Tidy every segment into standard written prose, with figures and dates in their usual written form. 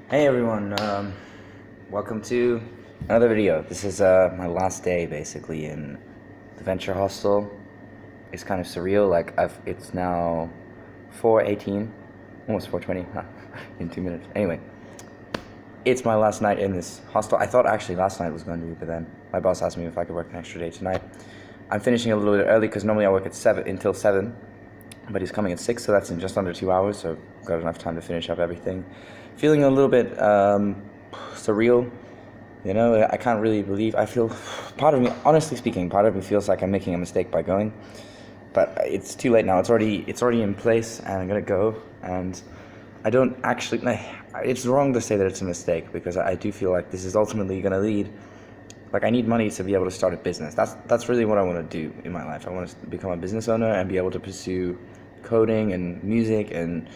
Hey everyone, welcome to another video. This is my last day basically in the venture hostel. It's kind of surreal, it's now 4:18, almost 4:20, in 2 minutes. Anyway, it's my last night in this hostel. I thought actually last night was going to be, but then my boss asked me if I could work an extra day tonight. I'm finishing a little bit early because normally I work at 7 until 7. But he's coming at 6, so that's in just under 2 hours, so I've got enough time to finish up everything. Feeling a little bit surreal, I can't really believe, part of me, honestly speaking, part of me feels like I'm making a mistake by going, but it's too late now. It's already in place, and I'm gonna go, and I don't actually, it's wrong to say that it's a mistake, because I do feel like this is ultimately gonna lead, I need money to be able to start a business. That's really what I want to do in my life. I want to become a business owner and be able to pursue coding and music and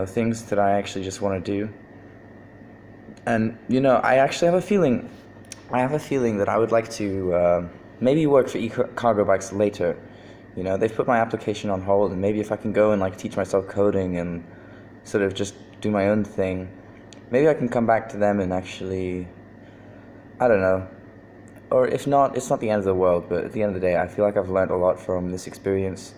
things that I actually just want to do. And I actually have a feeling. I have a feeling that I would like to maybe work for cargo bikes later. They've put my application on hold, and maybe if I can go and teach myself coding and sort of just do my own thing, maybe I can come back to them and actually, I don't know. Or if not, it's not the end of the world, but at the end of the day, I feel like I've learned a lot from this experience.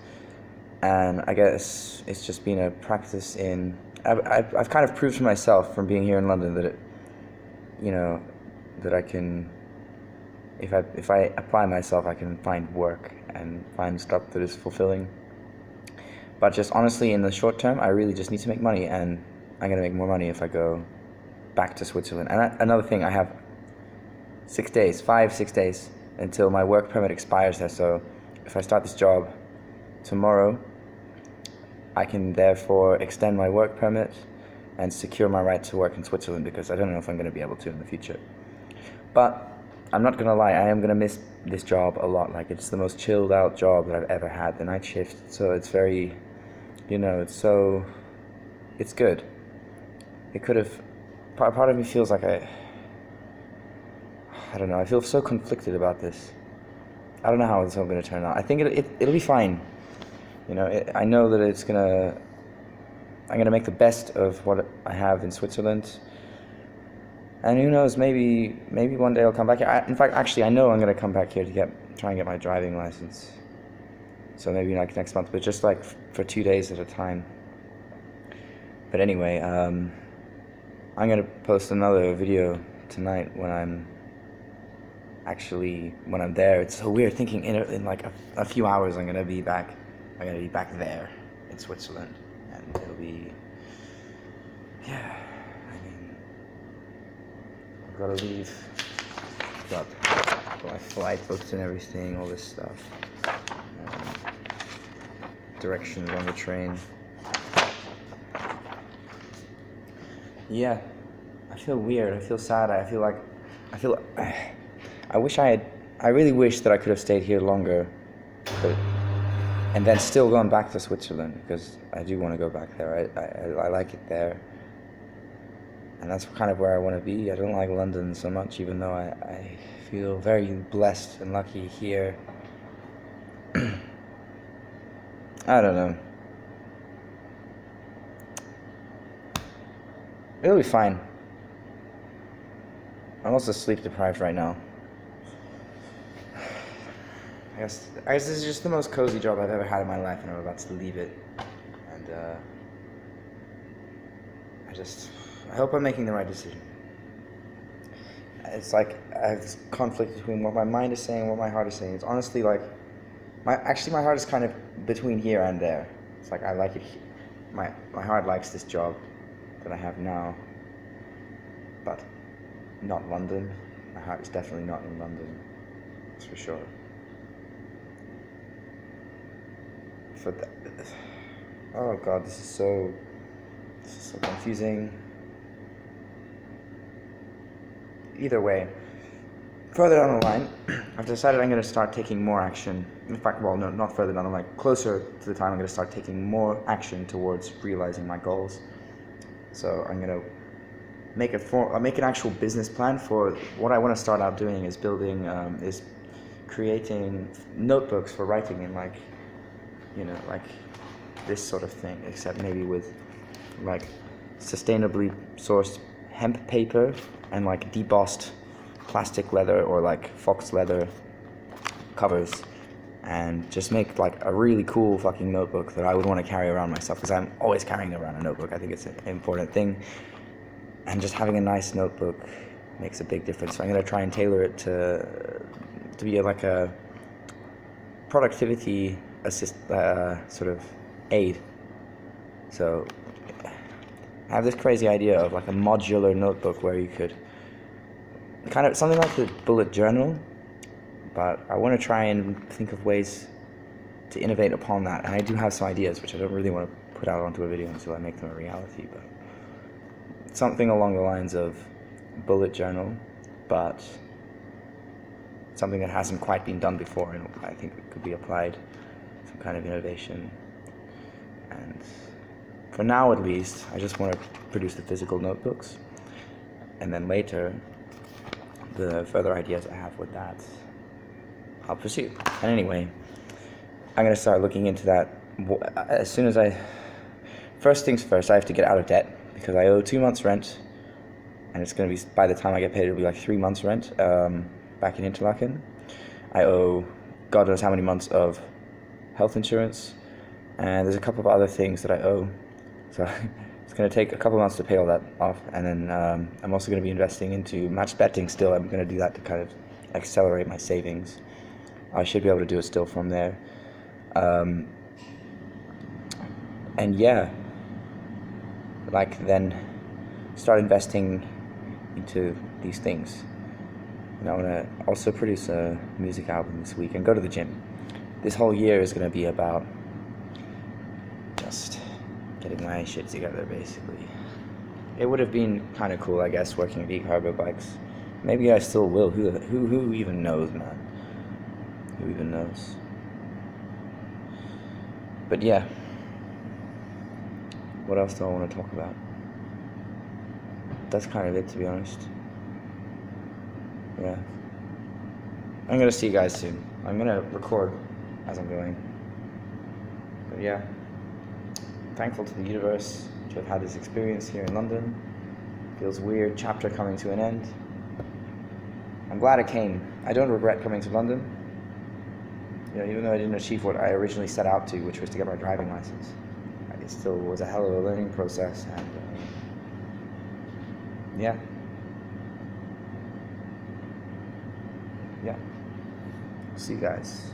And I guess it's just been a practice in... I've kind of proved to myself from being here in London that that I can... If I apply myself, I can find work and find stuff that is fulfilling. But just honestly, in the short term, I really just need to make money, and I'm going to make more money if I go back to Switzerland. And another thing, I have 6 days, 6 days until my work permit expires there. So if I start this job tomorrow, I can therefore extend my work permit and secure my right to work in Switzerland, because I don't know if I'm going to be able to in the future. But I'm not going to lie, I am going to miss this job a lot. It's the most chilled out job that I've ever had, the night shift. So it's very, it's good. It could have, part of me feels like I don't know, I feel so conflicted about this. I don't know how it's all going to turn out. I think it'll be fine. I know that I'm gonna make the best of what I have in Switzerland. And who knows, maybe one day I'll come back here. In fact, actually, I know I'm gonna come back here to try and get my driving license. So maybe next month, but just for 2 days at a time. But anyway, I'm gonna post another video tonight when I'm there. It's so weird thinking in a few hours I'm gonna be back there in Switzerland, and it'll be, yeah, I've got to leave, got my flight booked and everything, all this stuff, directions on the train. Yeah, I feel weird, I feel sad, I really wish that I could have stayed here longer, and then still gone back to Switzerland, because I do want to go back there. I like it there, and that's kind of where I want to be. I don't like London so much, even though I feel very blessed and lucky here. I don't know. It'll be fine. I'm also sleep deprived right now. I guess this is just the most cozy job I've ever had in my life, and I'm about to leave it. And I hope I'm making the right decision. It's like I have this conflict between what my mind is saying and what my heart is saying. It's honestly my heart is kind of between here and there. It's I like it. My heart likes this job that I have now, but not London. My heart is definitely not in London. That's for sure. Oh god, this is so confusing. Either way, further down the line, I've decided I'm going to start taking more action. In fact, well, no, not further down the line, closer to the time I'm going to start taking more action towards realizing my goals. So I'm going to make an actual business plan for what I want to start out doing. Is creating notebooks for writing in this sort of thing, except maybe with sustainably sourced hemp paper and like debossed plastic leather or like fox leather covers, and just make like a really cool fucking notebook that I would want to carry around myself, because I'm always carrying around a notebook. I think it's an important thing, and just having a nice notebook makes a big difference. So I'm going to try and tailor it to be like a productivity sort of aid. So I have this crazy idea of like a modular notebook where you could kind of something like the bullet journal, but I want to try and think of ways to innovate upon that. And I do have some ideas which I don't really want to put out onto a video until I make them a reality, but something along the lines of bullet journal, but something that hasn't quite been done before, and I think it could be applied, some kind of innovation. And for now at least, I just want to produce the physical notebooks, and then later the further ideas I have with that I'll pursue. And anyway, I'm going to start looking into that as soon as first things first, I have to get out of debt, because I owe 2 months rent, and it's going to be, by the time I get paid, it'll be like 3 months rent back in Interlaken. I owe God knows how many months of health insurance, and there's a couple of other things that I owe. So it's going to take a couple of months to pay all that off, and then I'm also going to be investing into match betting still. I'm going to do that to kind of accelerate my savings. I should be able to do it still from there. And yeah, like then start investing into these things. And I want to also produce a music album this week and go to the gym. This whole year is going to be about just getting my shit together, basically. It would have been kind of cool, I guess, working at e-cargo bikes. Maybe I still will. Who even knows, man? Who even knows? But yeah. What else do I want to talk about? That's kind of it, to be honest. Yeah. I'm going to see you guys soon. I'm going to record as I'm going. But yeah. Thankful to the universe to have had this experience here in London. Feels weird, chapter coming to an end. I'm glad I came. I don't regret coming to London. You know, even though I didn't achieve what I originally set out to, which was to get my driving license. It still was a hell of a learning process, and yeah. See you guys.